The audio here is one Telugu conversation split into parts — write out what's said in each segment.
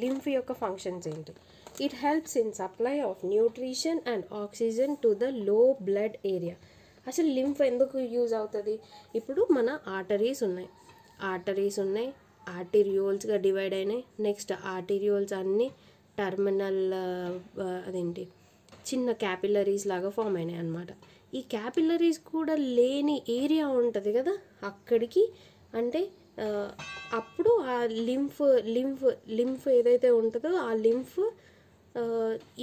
లింఫ్ యొక్క ఫంక్షన్స్ ఏంటి? It helps in supply of nutrition and oxygen to the low blood area. అసలు లింఫ్ ఎందుకు యూజ్ అవుతుంది? ఇప్పుడు మన ఆర్టరీస్ ఉన్నాయి, ఆర్టీరియోల్స్గా డివైడ్ అయినాయి. నెక్స్ట్ ఆర్టీరియోల్స్ అన్నీ టర్మినల్ అదేంటి చిన్న క్యాపిలరీస్ లాగా ఫామ్ అయినాయి అన్నమాట. ఈ క్యాపిలరీస్ కూడా లేని ఏరియా ఉంటుంది కదా, అక్కడికి అంటే అప్పుడు ఆ లింఫ్ ఏదైతే ఉంటుందో ఆ లింఫ్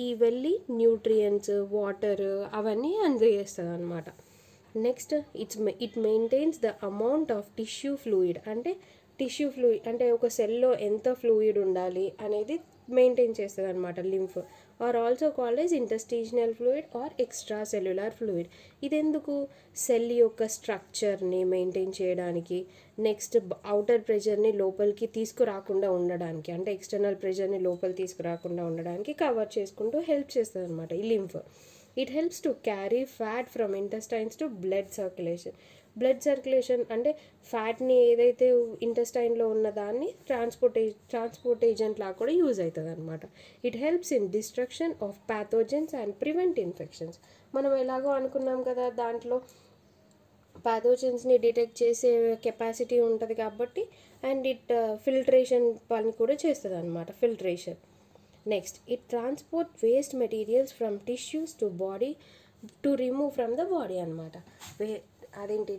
ఈ వెళ్ళి న్యూట్రియంట్స్, వాటర్ అవన్నీ అందజేస్తుంది అనమాట. Next it maintains the amount of tissue fluid. అంటే టిష్యూ ఫ్లూయిడ్ అంటే ఒక సెల్లో ఎంత ఫ్లూయిడ్ ఉండాలి అనేది మెయింటైన్ చేస్తుంది అనమాట lymph. Are also called as interstitial fluid or extracellular fluid. ఇదెందుకు? సెల్ యొక్క స్ట్రక్చర్ని మెయింటైన్ చేయడానికి, నెక్స్ట్ అవుటర్ ప్రెషర్ని లోపలికి తీసుకురాకుండా ఉండడానికి, అంటే ఎక్స్టర్నల్ ప్రెషర్ని లోపలికి తీసుకురాకుండా ఉండడానికి కవర్ చేసుకుంటూ హెల్ప్ చేస్తుంది అనమాట ఈ lymph. It helps to carry fat from intestines to blood circulation. అంటే ఫ్యాట్ని ఏదైతే ఇంటెస్టైన్లో ఉన్న దాన్ని ట్రాన్స్పోర్ట్ ఏజెంట్ లాగా కూడా యూజ్ అవుతుంది అనమాట. It helps in destruction of pathogens and prevent infections. మనం ఎలాగో అనుకున్నాం కదా, దాంట్లో ప్యాథోజన్స్ని డిటెక్ట్ చేసే కెపాసిటీ ఉంటుంది కాబట్టి, అండ్ ఫిల్ట్రేషన్ పని కూడా చేస్తుంది అనమాట, filtration. Next it transport waste materials from tissues to body to remove from the body అనమాట. అదేంటి